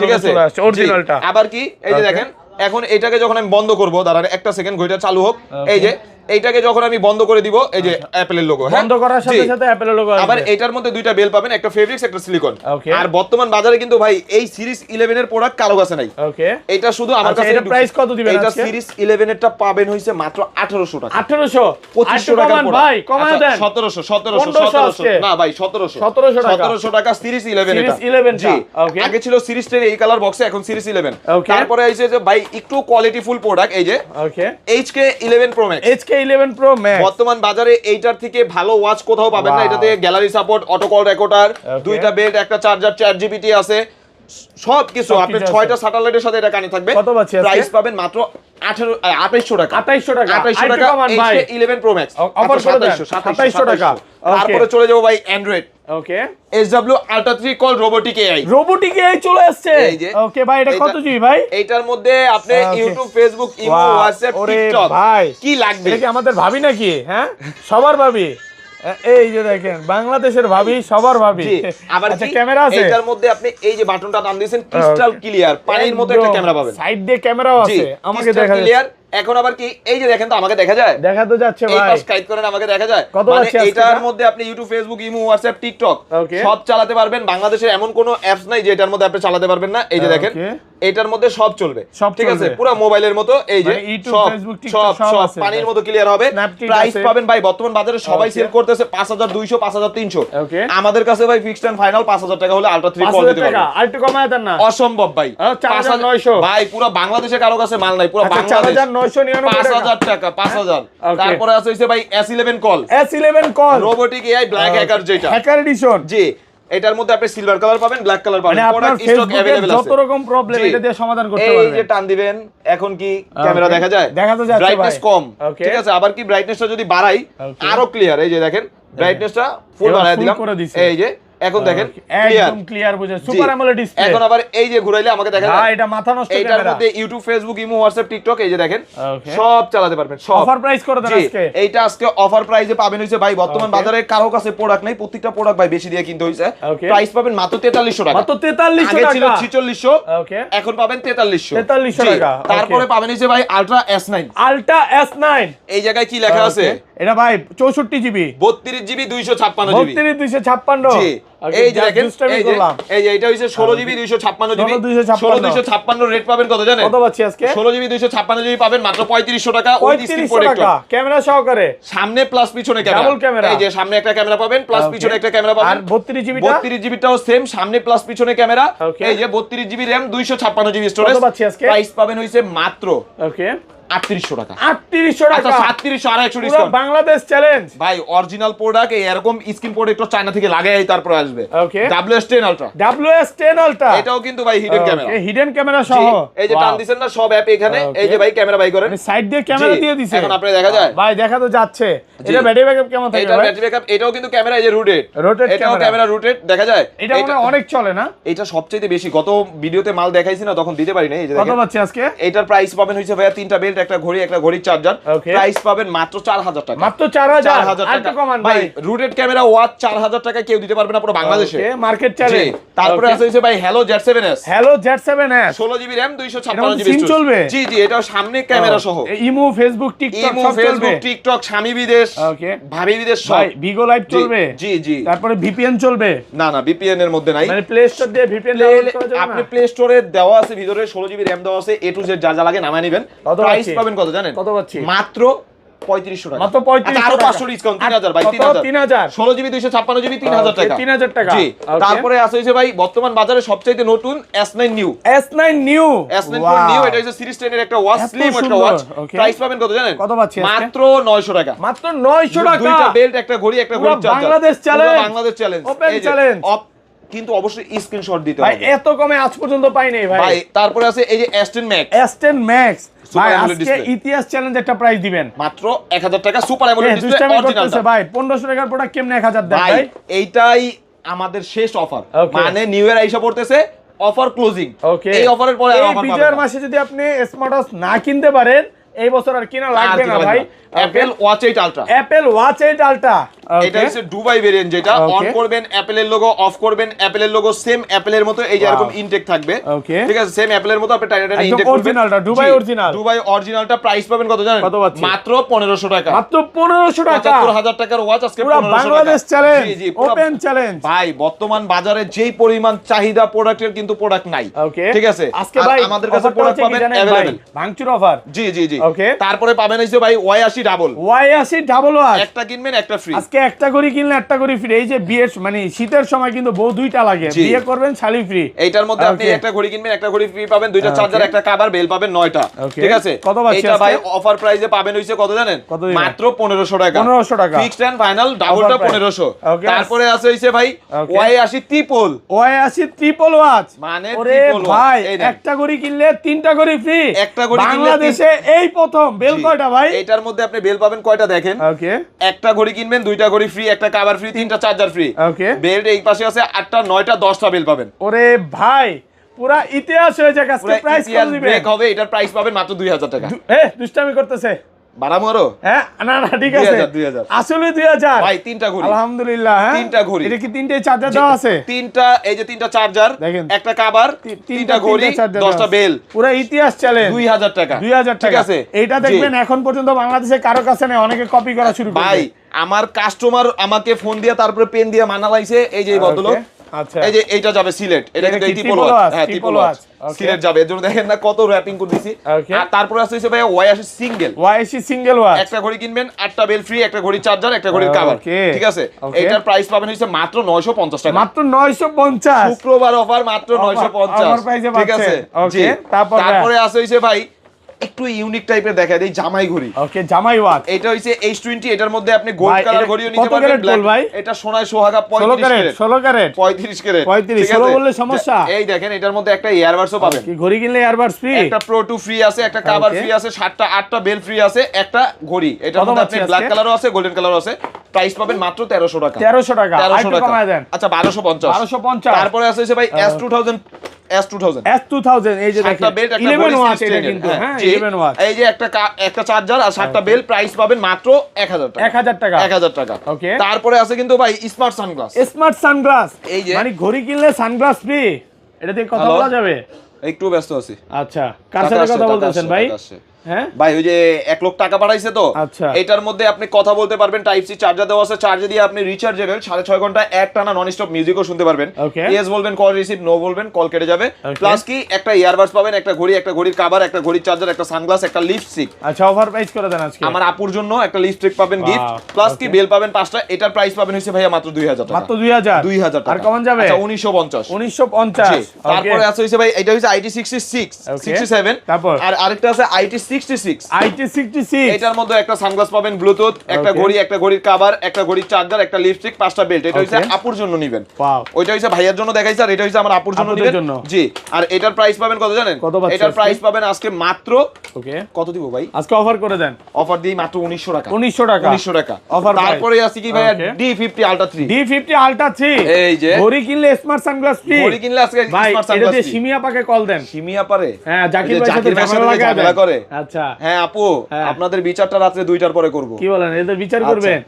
S1: ঠিক আছে
S2: অরিজিনালটা
S1: আবার কি এই যে দেখেন এখন এটাকে যখন আমি বন্ধ করব দাঁড়ান একটা সেকেন্ড ঘড়িটা চালু হোক এই যে এইটাকে যখন আমি বন্ধ করে দিব এই যে অ্যাপলের লোগো
S2: বন্ধ করার সাথে সাথে অ্যাপলের লোগো আসবে
S1: আবার এটার মধ্যে দুইটা বেল পাবেন একটা ফেব্রিক্স একটা সিলিকন আর বর্তমান বাজারে কিন্তু ভাই এই সিরিজ 11 এর প্রোডাক্ট কারো কাছে নাই
S2: ওকে
S1: এটা শুধু আমার কাছে
S2: এটা প্রাইস কত দিবেন
S1: এটা সিরিজ 11 এরটা পাবেন হইছে মাত্র 1800 টাকা
S2: 1800
S1: 2500 টাকা
S2: ভাই কমায় দেন
S1: 1700 না ভাই 1700 টাকা সিরিজ 11 জি আগে ছিল সিরিজ 10 এই কালার বক্সে এখন সিরিজ 11 তারপরে আইছে যে ভাই একটু কোয়ালিটি ফুল প্রোডাক্ট এই যে
S2: ওকে
S1: HK11 Pro Max
S2: HK11 Pro Max
S1: বর্তমান বাজারে এইটার থেকে ভালো ওয়াচ কোথাও পাবেন না এটাতে gallery support auto call recorder দুইটা বেল্ট একটা চার্জার 4GB আছে সবকিছু আপনি 6টা স্যাটেলাইটের সাথে এটা কানেক্ট থাকবে প্রাইস পাবেন মাত্র 2800 টাকা
S2: 2800 টাকা
S1: HK11 Pro Max
S2: অফার করে দেন 2700 টাকা
S1: তারপরে চলে যাব ভাই অ্যান্ড্রয়েড
S2: ওকে
S1: SW Ultra 3 call robotic AI
S2: চলে আসছে ওকে ভাই এটা কত জিবি ভাই
S1: এইটার মধ্যে আপনি YouTube Facebook imo WhatsApp TikTok কি লাগবে
S2: এটা কি আমাদের ভাবি নাকি হ্যাঁ সবার ভাবি এই যে দেখেন বাংলাদেশের ভাবি সবার ভাবি
S1: আবার কি ক্যামেরা আছে এটার মধ্যে আপনি এই যে বাটনটা টান দিয়েছেন ক্রিস্টাল ক্লিয়ার পানির মতো একটা ক্যামেরা পাবেন
S2: সাইড দিয়ে ক্যামেরাও আছে আমাকে দেখা
S1: ক্লিয়ার এখন আবার কি এই যে দেখেন তো আমাকে দেখা যায়
S2: দেখা তো যাচ্ছে ভাই
S1: এই সাবস্ক্রাইব করেন আমাকে দেখা যায় মানে এটার মধ্যে আপনি YouTube Facebook imo WhatsApp TikTok সব চালাতে পারবেন বাংলাদেশের এমন কোনো অ্যাপস নাই যে এটার মধ্যে আপনি চালাতে পারবেন না এই যে দেখেন এটার মধ্যে সব চলবে ঠিক আছে পুরো মোবাইলের মতো এই যে
S2: ইউটিউব ফেসবুক টিকটক সব আছে
S1: পানির মতো ক্লিয়ার হবে প্রাইস পাবেন ভাই বর্তমান বাজারে সবাই সেল করতেছে 5200 5300 আমাদের কাছে ভাই ফিক্সড এন্ড ফাইনাল 5000 টাকা হলে আলট্রা 3 কল দিতে পারবেন
S2: আরেকটু কমায় দেন না
S1: অসম্ভব ভাই
S2: 4900
S1: ভাই পুরো বাংলাদেশে কারো কাছে মাল নাই পুরো বাংলাদেশ
S2: 4999
S1: টাকা 5000 তারপরে আছে হইছে ভাই S11 call robotic AI black hacker যেটা
S2: হ্যাকার এডিশন
S1: জি এটার মধ্যে আপনি সিলভার কালার পাবেন ব্ল্যাক কালার পাবেন
S2: প্রোডাক্ট স্টক अवेलेबल আছে যত রকম প্রবলেম এটা দিয়ে সমাধান করতে পারবেন
S1: এই যে টান দিবেন এখন কি ক্যামেরা দেখা যায়
S2: দেখা তো যাচ্ছে ভাই
S1: ব্রাইটনেস কম ঠিক আছে আবার কি ব্রাইটনেসটা যদি বাড়াই আরো ক্লিয়ার এই যে দেখেন ব্রাইটনেসটা ফুল বাড়ায় দিলাম এই যে এখন দেখেন
S2: একদম ক্লিয়ার বুঝে সুপার অ্যামোলেড ডিসপ্লে
S1: এখন আবার এই যে ঘুরাইলে আমাকে দেখা যায়
S2: এটা মাথা নষ্ট ক্যামেরা
S1: এটার মধ্যে YouTube Facebook imo WhatsApp TikTok এই যে দেখেন সব চালাতে পারবেন সব
S2: অফার প্রাইস করে দেন আজকে
S1: এইটা আজকে অফার প্রাইসে পাবেন হইছে ভাই বর্তমান বাজারে কারো কাছে প্রোডাক্ট নাই প্রত্যেকটা প্রোডাক্ট ভাই বেশি দিয়ে কিনতে হইছে প্রাইস পাবেন মাত্র 4300 টাকা
S2: মাত্র 4300 টাকা
S1: আগে ছিল 4600
S2: ওকে
S1: এখন পাবেন 4300
S2: টাকা
S1: তারপরে পাবেন হইছে ভাই আলট্রা S9 এই জায়গায় কি লেখা আছে
S2: এটা ভাই 64 জিবি
S1: 32 জিবি 256 জিবি
S2: 32
S1: জি এই যে দেখেন এই যে এটা হইছে 16 জিবি 256 জিবি 256 রেট পাবেন কত জানেন
S2: কত পাচ্ছি আজকে
S1: 16 জিবি 256 জিবি পাবেন মাত্র 3500 টাকা উইথ স্ক্রিন প্রোটেক্টর
S2: ক্যামেরা সহকারে
S1: সামনে প্লাস পিছনে ক্যামেরা এই যে সামনে একটা ক্যামেরা পাবেন প্লাস পিছনে একটা ক্যামেরা পাবেন
S2: আর 32 জিবিটা
S1: 32 জিবিটাও সেম সামনে প্লাস পিছনে ক্যামেরা এই যে 32 জিবি র‍্যাম 256 জিবি স্টোরেজ
S2: কত পাচ্ছি আজকে
S1: প্রাইস পাবেন হইছে মাত্র
S2: ওকে
S1: 3800 টাকা
S2: 3800 টাকা
S1: 3700 আর 100 ডিসকাউন্ট
S2: বাংলাদেশ চ্যালেঞ্জ
S1: ভাই অরিজিনাল প্রোডাক্ট এরকম স্ক্রিন প্রোটেক্টর চায়না থেকে লাগাই তারপর আসবে
S2: ওকে
S1: WS10 আলট্রা এটাও কিন্তু ভাই হিডেন ক্যামেরা
S2: সহ
S1: এই যে টান দিবেন না সব অ্যাপ এখানে এই যে ভাই ক্যামেরা বাই করেন
S2: সাইড দিয়ে ক্যামেরা দিয়ে দিছে
S1: এখন আপনারা দেখা যায়
S2: ভাই দেখা তো যাচ্ছে এটা ব্যাটারি ব্যাকআপ কেমন থাকে
S1: এটা ব্যাটারি ব্যাকআপ এটাও কিন্তু ক্যামেরা এই যে রোটেট এটাও ক্যামেরা রোটেট দেখা যায়
S2: এটা অনেক চলে না
S1: এটা সবচেয়ে বেশি গত ভিডিওতে মাল দেখাইছি না তখন দিতে পারি না এই যে
S2: দেখেন কত পাচ্ছি আজকে
S1: এটার প্রাইস পাবেন হইছে ভাইয়া তিনটা বেল্ট একটা ঘড়ি চার্জার প্রাইস পাবেন মাত্র 4000 টাকা
S2: মাত্র 4000 আর তো কমান ভাই
S1: রুটেড ক্যামেরা ওয়াচ 4000 টাকা কেউ দিতে পারবে না পুরো বাংলাদেশে
S2: ওকে মার্কেট চ্যালেঞ্জ
S1: তারপরে আছে হইছে ভাই hello Z7s 16 GB RAM 256 GB storage
S2: চলবে
S1: জি এটাও সামনে ক্যামেরা সহ
S2: ইমো ফেসবুক টিকটক সব চলবে
S1: টিকটক স্বামী বিদেশ
S2: ওকে
S1: ভাবি বিদেশ সব
S2: ভাই ভিগো লাইভ চলবে
S1: জি
S2: তারপরে ভিপিএন চলবে
S1: না ভিপিএন এর মধ্যে নাই
S2: মানে প্লে স্টোর দিয়ে ভিপিএন ডাউনলোড করা যাবে
S1: আপনি প্লে স্টোরে দেওয়া আছে ভিতরে 16 জিবি র‍্যাম দেওয়া আছে A to Z যা লাগে নামায় নেবেন প্রাইস পাবেন কত জানেন
S2: কত পাচ্ছি
S1: মাত্র 3500 টাকা
S2: মাত্র 3500
S1: আরো 500 ডিসকাউন্ট 3000 ভাই 3000 16 জিবি 256 জিবি 3000 টাকা
S2: 3000 টাকা
S1: জি তারপরে আছে হইছে ভাই বর্তমান বাজারে সবচেয়ে নতুন S9 new S9 Pro new এটা হচ্ছে সিরিজ 10 এর একটা ওয়াচ স্লিম একটা ওয়াচ প্রাইস পাবেন কত জানেন
S2: কত পাচ্ছি
S1: মাত্র 900 টাকা
S2: মাত্র 900 টাকা
S1: দুইটা বেল্ট একটা ঘড়ি একটা ঘড়ি charger
S2: Bangladesh challenge
S1: open
S2: challenge
S1: কিন্তু অবশ্যই স্ক্রিনশট দিতে
S2: ভাই
S1: হবে।
S2: এত কমে আজ পর্যন্ত পাই নাই ভাই।
S1: ভাই তারপরে আছে এই যে S10 Max,
S2: S10 Max ভাই
S1: Super AMOLED
S2: আজকে
S1: display।
S2: ইতিহাস চ্যালেঞ্জ একটা প্রাইস দিবেন
S1: মাত্র 1000 টাকা সুপার অ্যামোলেড ডিসপ্লে
S2: দুষ্টামি
S1: অরিজিনালটা।
S2: করতেছে ভাই 1500 টাকার প্রোডাক্ট কেমনে 1000 দেন
S1: ভাই
S2: ভাই?
S1: এইটাই আমাদের শেষ অফার,
S2: Okay.
S1: মানে নিউ ইয়ার আইসা পড়তেছে, অফার ক্লোজিং।
S2: ওকে
S1: এই অফারের পরে আর
S2: এই
S1: অফার পাবেন
S2: বিজয়ের
S1: না।
S2: মাসে যদি আপনি স্মার্ট ওয়াচ না কিনতে পারেন এই বছর আর কিনা লাগবে না ভাই।
S1: Apple watch 8 ultra,
S2: Apple watch 8 ultra
S1: এটা হচ্ছে দুবাই ভেরিয়েন্ট, যেটা
S2: Okay.
S1: অন করবেন অ্যাপলের লোগো, অফ করবেন অ্যাপলের লোগো, সেম অ্যাপলের মতো এই যে এরকম
S2: Wow.
S1: ইনটেক থাকবে।
S2: Okay.
S1: ঠিক আছে, সেম অ্যাপলের মতো আপনি টাইনা টাইনা
S2: একদম
S1: ইনটেক করবেন।
S2: অরিজিনালটা, দুবাই অরিজিনাল।
S1: দুবাই অরিজিনালটা প্রাইস পাবেন কত জানেন?
S2: কত পাচ্ছি?
S1: মাত্র 1500 টাকা।
S2: মাত্র 1500 টাকা
S1: 75000 টাকার ওয়াচ আজকে
S2: পুরো
S1: 1500 টাকা।
S2: বাংলাদেশ চ্যালেঞ্জ,
S1: জি জি, পুরো
S2: ওপেন চ্যালেঞ্জ
S1: ভাই বর্তমান বাজারে যেই পরিমাণ চাহিদা প্রোডাক্টের কিন্তু প্রোডাক্ট নাই।
S2: ওকে
S1: ঠিক আছে,
S2: আজকে
S1: আর
S2: ভাই
S1: আমাদের কাছে প্রোডাক্ট পাবেন अवेलेबल।
S2: ভাঙচুর অফার।
S1: জি জি জি।
S2: Okay.
S1: তারপরে পাবেন হইছে ভাই Y80 double,
S2: Y80 double watch
S1: একটা কিনবেন একটা ফ্রি।
S2: আজকে একটা করে কিনলে একটা করে ফ্রি। এই যে বিয়ের মানে শীতের সময় কিন্তু বউ দুইটা লাগে,
S1: জি।
S2: বিয়ে করবেন শালি ফ্রি।
S1: এইটার মধ্যে আপনি
S2: Okay.
S1: একটা ঘড়ি কিনবেন একটা ঘড়ি ফ্রি পাবেন, দুইটা
S2: Okay.
S1: চার্জার একটা কভার, বেল পাবেন 9টা।
S2: Okay.
S1: ঠিক আছে,
S2: কত পাচ্ছি
S1: এটা
S2: আজকে?
S1: ভাই অফার প্রাইসে পাবেন হইছে কত জানেন?
S2: কত দিবেন?
S1: মাত্র 1500 টাকা।
S2: 1500 টাকা
S1: ফিক্সড এন্ড ফাইনাল, ডাবলটা
S2: Offer price.
S1: 1500।
S2: Okay.
S1: তারপরে আছে হইছে ভাই
S2: Okay.
S1: Y80 triple,
S2: Y80 triple watch
S1: মানে
S2: ওরে
S1: triple watch।
S2: ভাই
S1: এই দেন।
S2: একটা করে কিনলে তিনটা করে ফ্রি।
S1: একটা ঘড়ি কিনলে
S2: বাংলাদেশে এই প্রথম। বেল
S1: জি।
S2: কয়টা ভাই?
S1: এটার মধ্যে আপনি বেল পাবেন কয়টা দেখেন?
S2: ওকে
S1: একটা ঘড়ি কিনবেন দুইটা ঘড়ি ফ্রি, একটা কভার ফ্রি, তিনটা চার্জার ফ্রি।
S2: ওকে
S1: বেল এই পাশে আছে 8টা 9টা 10টা বেল পাবেন।
S2: ওরে ভাই পুরা ইতিহাস হয়ে যাক। আজকে
S1: পুরো
S2: প্রাইস কত
S1: ইতিহাস
S2: দিবেন?
S1: ব্রেক হবে, এটার প্রাইস পাবেন মাত্র 2000 টাকা।
S2: দুষ্টামি করতেছে।
S1: বাড়ামো আরো?
S2: হ্যাঁ না না ঠিক আছে
S1: 2000
S2: আসলে 2000
S1: ভাই তিনটা ঘড়ি,
S2: আলহামদুলিল্লাহ। হ্যাঁ
S1: তিনটা ঘড়ি।
S2: এটা কি তিনটে চার্জার দেওয়া আছে?
S1: তিনটা, এই যে তিনটা চার্জার,
S2: দেখেন।
S1: একটা কভার, তিনটা ঘড়ি, 10টা বেল,
S2: পুরো ইতিহাস চ্যালেঞ্জ।
S1: 2000 টাকা।
S2: 2000
S1: ঠিক
S2: টাকা
S1: আছে,
S2: এইটা দেখবেন এখন পর্যন্ত বাংলাদেশে কারো কাছে নেই, অনেকে কপি করা শুরু করবে।
S1: ভাই আমার কাস্টমার আমাকে ফোন দিয়ে তারপরে পেন দিয়ে মানা লাইছে, এই যে এই বদলক।
S2: আচ্ছা
S1: এই যে এইটা যাবে সিলেট, এটা
S2: এটা
S1: কিন্তু
S2: কি
S1: এই ট্রিপল
S2: triple
S1: ওয়াচ,
S2: watch?
S1: হ্যাঁ
S2: triple
S1: triple watch
S2: watch, okay.
S1: Sylhet যাবে। এর জন্য দেখেন না কত র‍্যাপিং করে দিছি।
S2: Okay.
S1: আর তারপরে আছে ভাই Y80 single,
S2: Y80 single watch
S1: একটা ঘড়ি কিনবেন 8টা বেল ফ্রি, একটা ঘড়ি চার্জার, একটা ঘড়ির কভার।
S2: Okay.
S1: ঠিক আছে,
S2: Okay.
S1: এটার প্রাইস পাবেন হইছে মাত্র 950 টাকা।
S2: মাত্র 950
S1: শুক্রবার অফার মাত্র 950।
S2: Offer price এ
S1: ঠিক আছে,
S2: পাচ্ছেন।
S1: জি।
S2: Okay,
S1: তারপরে আছে হইছে ভাই একটু ইউনিক টাইপের দেখা দেই জামাই ঘড়ি।
S2: ওকে জামাই ওয়াচ
S1: এটা হইছে H20, এটার মধ্যে আপনি গোল্ড
S2: ভাই,
S1: কালার
S2: এটা
S1: ঘড়িও
S2: কত
S1: নিতে পারবেন,
S2: ক্যারেট
S1: black।
S2: গোল্ড ভাই?
S1: এটা সোনায় সোহাগা
S2: 16 ক্যারেট 16 ক্যারেট
S1: 35 ক্যারেট।
S2: 35,
S1: ঠিক
S2: 16
S1: আছে?
S2: বললে সমস্যা।
S1: এই দেখেন এটার মধ্যে একটা ইয়ারবাডসও পাবেন,
S2: কি ঘড়ি কিনলে এয়ারবাডস ফ্রি?
S1: একটা প্রো 2 ফ্রি আছে, একটা কভার
S2: Okay.
S1: ফ্রি আছে, 7টা 8টা বেল ফ্রি আছে, একটা ঘড়ি। এটার
S2: কত
S1: মধ্যে
S2: পাচ্ছি
S1: আপনি ব্ল্যাক
S2: আজকে?
S1: কালারও আছে, গোল্ডেন কালারও আছে। প্রাইস পাবেন মাত্র 1300 টাকা।
S2: 1300 টাকা
S1: 1300
S2: আরেকটু
S1: টাকা।
S2: কমায় দেন।
S1: আচ্ছা 1250।
S2: 1250
S1: তারপরে আছে হচ্ছে ভাই S2000, S2000
S2: S2000 এই যে দেখেন
S1: সাতটা বেল্ট, একটা
S2: 11
S1: ঘড়ি,
S2: ওয়াচ
S1: six
S2: এটা
S1: string-এর।
S2: কিন্তু হ্যাঁ
S1: জি।
S2: 11 ওয়াচ
S1: এই যে একটা চার্জার আর 7টা বেল, প্রাইস পাবেন মাত্র 1000 টাকা।
S2: 1000 টাকা
S1: 1000 টাকা।
S2: Okay.
S1: তারপরে আছে কিন্তু ভাই স্মার্ট সানগ্লাস।
S2: স্মার্ট সানগ্লাস
S1: এই যে।
S2: মানে ঘড়ি কিনলে সানগ্লাস ফ্রি। এটা দিয়ে কথা
S1: Hello?
S2: বলা যাবে?
S1: একটু ব্যস্ত আছি।
S2: আচ্ছা কার সাথে কথা বলতেছেন ভাই? হ্যাঁ
S1: ভাই ওই যে 1 লক্ষ টাকা পাঠাইছে তো,
S2: আচ্ছা।
S1: এটার মধ্যে আপনি কথা বলতে পারবেন, টাইপ সি চার্জার দেওয়া আছে, চার্জে দিয়ে আপনি রিচার্জেবল 6.5 ঘন্টা এক টানা নন স্টপ মিউজিকও শুনতে পারবেন।
S2: Okay.
S1: ইয়েস বলবেন কল রিসিভ, নো বলবেন কল কেটে যাবে।
S2: Okay.
S1: প্লাস কি একটা ইয়ারবাডস পাবেন, একটা ঘড়ি, একটা ঘড়ির কভার, একটা ঘড়ির চার্জার, একটা সানগ্লাস, একটা লিপস্টিক।
S2: আচ্ছা ওভার প্রাইস করে দেন আজকে
S1: আমার আপুর জন্য একটা লিপস্টিক পাবেন
S2: Wow.
S1: গিফট, প্লাস কি
S2: Okay.
S1: বেল পাবেন 5টা। এটার প্রাইস পাবেন হচ্ছে ভাইয়া মাত্র 2000 টাকা।
S2: মাত্র 2000
S1: 2000 টাকা।
S2: আর কমন যাবে?
S1: আচ্ছা 1950।
S2: 1950
S1: জি। তারপরে আছে হচ্ছে ভাই এটা হচ্ছে IT 66
S2: Okay.
S1: 67,
S2: তারপর?
S1: আর আরেকটা আছে IT 66।
S2: IT 66
S1: এটার মধ্যে একটা সানগ্লাস পাবেন, ব্লুটুথ, একটা
S2: Okay.
S1: ঘড়ি, একটা ঘড়ির কভার, একটা ঘড়ির চার্জার, একটা লিপস্টিক, 5টা বেল্ট। এটা হচ্ছে
S2: Okay.
S1: আপুর জন্য নেবেন।
S2: Wow.
S1: ওইটা হচ্ছে ভাইয়ার জন্য দেখাইছে, আর এটা হচ্ছে আমার আপুর জন্য
S2: আপুদের
S1: নেবেন।
S2: জন্য।
S1: জি। আর এটার প্রাইস পাবেন কত জানেন?
S2: কত পাচ্ছি
S1: এটার
S2: আজকে?
S1: প্রাইস পাবেন আজকে মাত্র
S2: ওকে
S1: কত দিব ভাই?
S2: আজকে অফার করে দেন।
S1: অফার দিই মাত্র 1900 টাকা।
S2: 1900 টাকা
S1: 1900 টাকা।
S2: Offer price.
S1: তারপরে আছে কি ভাইয়া
S2: Okay.
S1: D50 Ultra 3।
S2: D50 Ultra 3
S1: এই যে
S2: ঘড়ি কিনলে স্মার্ট সানগ্লাস ফ্রি।
S1: ঘড়ি কিনলে আজকে
S2: ভাই
S1: স্মার্ট
S2: এটা
S1: সানগ্লাস
S2: দিয়ে
S1: ফ্রি।
S2: সিমিয়া পাকে কল দেন।
S1: সিমিয়া পারে?
S2: হ্যাঁ জাকির
S1: এই যে
S2: ভাইয়ের সাথে
S1: জাকির ভাইয়ের সাথে
S2: ঝামেলা
S1: ঝামেলা
S2: লাগায়
S1: করে।
S2: আচ্ছা
S1: হ্যাঁ আপু,
S2: হ্যাঁ।
S1: আপনাদের বিচারটা রাত্রে 2টার পরে করব।
S2: কি বলেন এদের বিচার
S1: আচ্ছা।
S2: করবেন?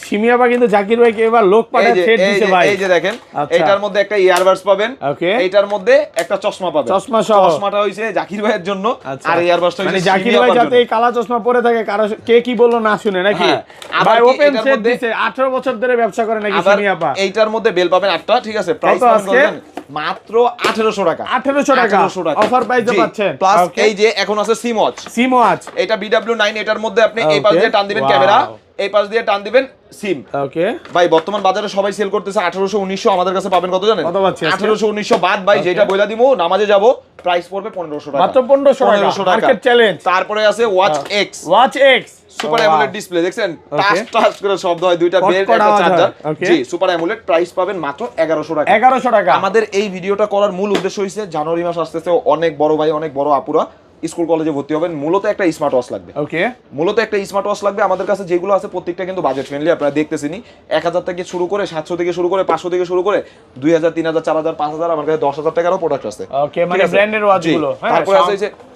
S2: সিমিয়া পা কিন্তু জাকির ভাইকে এবার লোক
S1: এই
S2: পাঠায়
S1: যে
S2: থ্রেড দিছে ভাই।
S1: এই যে দেখেন,
S2: আচ্ছা।
S1: এটার মধ্যে একটা ইয়ারবাডস পাবেন,
S2: Okay.
S1: এটার মধ্যে একটা চশমা পাবেন।
S2: চশমা সহ।
S1: চশমাটা হইছে জাকির ভাইয়ের জন্য,
S2: আচ্ছা।
S1: আর ইয়ারবাডসটা
S2: মানে
S1: হইছে
S2: জাকির ভাই যাতে এই কালা চশমা পরে থাকে, কারো কে কি বললো না শুনে নাকি?
S1: হ্যাঁ। আবার
S2: ভাই
S1: কি
S2: ওপেন
S1: এটার
S2: সেট
S1: মধ্যে-
S2: দিছে 18 বছর ধরে ব্যবসা করে নাকি
S1: আবার
S2: সিমিয়া পা?
S1: এইটার মধ্যে বেল পাবেন 8টা। ঠিক আছে, প্রাইস
S2: কত
S1: পাবেন
S2: আজকে?
S1: কত জানেন? মাত্র 1800 টাকা।
S2: 1800 টাকা
S1: 1800 টাকা
S2: অফার প্রাইসে
S1: জি।
S2: পাচ্ছেন।
S1: Plus
S2: Okay.
S1: এই যে এখন আছে সিম ওয়াচ।
S2: সিম ওয়াচ
S1: এটা BW9, এটার মধ্যে আপনি এই
S2: Okay.
S1: পাশ দিয়ে টান দিবেন
S2: Wow.
S1: ক্যামেরা, এই পাশ দিয়ে টান দিবেন সিম।
S2: ওকে
S1: ভাই বর্তমান বাজারে সবাই সেল করতেছে 1800 1900, আমাদের কাছে পাবেন কত জানেন?
S2: কত পাচ্ছি আজকে?
S1: 1800 1900 বাদ ভাই, যেটা বইলা দিমু নামাজে যাব, প্রাইস পড়বে 1500 টাকা।
S2: মাত্র 1500 টাকা।
S1: 1500 টাকা।
S2: Market challenge.
S1: তারপরে আছে watch x,
S2: watch x
S1: super AMOLED display দেখছেন, টাচ টাচ করে শব্দ হয়, দুইটা বেল্ট একটা চার্জার। জি, সুপার অ্যামোলেড, প্রাইস পাবেন মাত্র 1100 টাকা।
S2: 1100 টাকা।
S1: আমাদের এই ভিডিওটা করার মূল উদ্দেশ্য হইছে জানুয়ারি মাস আসতেছে, অনেক বড় ভাই অনেক বড় আপুরা স্কুল কলেজে ভর্তি হবেন, মূলত একটা স্মার্ট ওয়াচ লাগবে।
S2: ওকে,
S1: মূলত একটা স্মার্ট ওয়াচ লাগবে। আমাদের কাছে যেগুলো আছে প্রত্যেকটা কিন্তু বাজেট ফ্রেন্ডলি, আপনারা দেখতেছেনই। 1000 থেকে শুরু করে 700 থেকে শুরু করে 500 থেকে শুরু করে 2000 3000 4000 5000, আমার কাছে 10000 টাকারও প্রোডাক্ট আছে।
S2: ওকে, মানে ব্র্যান্ডের ওয়াচগুলো।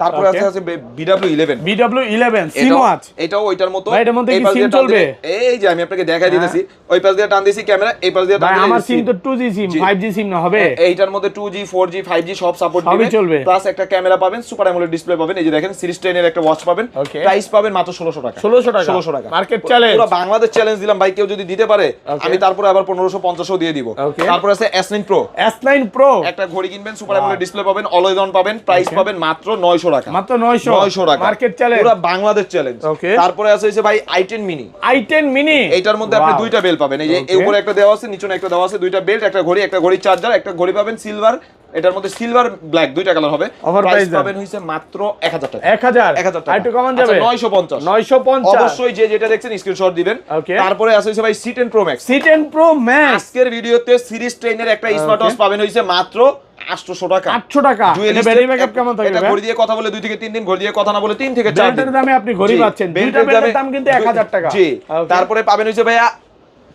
S1: তারপরে আছে BW11
S2: BW11 সিম ওয়াচ,
S1: এটাও ওইটার মতো।
S2: এটার মধ্যে কি সিম চলবে?
S1: এই যে আমি আপনাকে দেখাই দিতেছি, ওই পাশ দিয়ে টান দিছি ক্যামেরা, এই পাশ দিয়ে টান দিছি।
S2: আমার সিম তো 2G সিম, 5G সিম না হবে?
S1: এইটার মধ্যে 2G 4G 5G সব সাপোর্ট দিবে, প্লাস একটা ক্যামেরা পাবেন, সুপার অ্যামোলেড ডিসপ্লে পাবেন। এই যে দেখেন সিরিজ 10 এর একটা ওয়াচ পাবেন, প্রাইস পাবেন মাত্র 1600 টাকা। 1600 টাকা
S2: মার্কেট চ্যালেঞ্জ,
S1: পুরো বাংলাদেশ চ্যালেঞ্জ দিলাম ভাই, কেউ যদি দিতে পারে আমি তারপরে আবার 1550 দিয়ে দিব। তারপর আছে S9 Pro, একটা ঘড়ি কিনবেন, সুপার অ্যামোলেড ডিসপ্লে পাবেন, অলওয়েজ অন পাবেন, প্রাইস পাবেন মাত্র 900 টাকা।
S2: মাত্র 900
S1: টাকা,
S2: মার্কেট চ্যালেঞ্জ,
S1: পুরো বাংলাদেশ চ্যালেঞ্জ। তারপরে আছে ভাই i10 mini, এইটার মধ্যে আপনি দুইটা বেল পাবেন, এই যে উপরে একটা দেওয়া আছে, নিচে একটা দেওয়া আছে, দুইটা বেল্ট, একটা ঘড়ি চার্জার, একটা ঘড়ি পাবেন সিলভার, এটার মধ্যে সিলভার ব্ল্যাক দুইটা কালার হবে। প্রাইস পাবেন হইছে মাত্র 1000 টাকা।
S2: 1000 টাকা, একটু কমান যাবে? 950
S1: অবশ্যই যে যেটা দেখছেন স্ক্রিনশট দিবেন। তারপরে আছে ভাই C10 Pro Max। আজকের ভিডিওতে সিরিজ 10 এর একটা স্মার্ট ওয়াচ পাবেন হইছে মাত্র 800 টাকা।
S2: 800 টাকা। এটা ব্যাটারি ব্যাকআপ কেমন থাকবে?
S1: এটা ঘড়ি দিয়ে কথা বলে 2 থেকে 3 দিন, ঘড়ি দিয়ে কথা না বলে 3 থেকে 4 দিন।
S2: বেল্টের দামে আপনি ঘড়ি পাচ্ছেন, দুইটা বেল্টের দাম কিন্তু 1000 টাকা।
S1: জি, তারপরে পাবেন হইছে ভাইয়া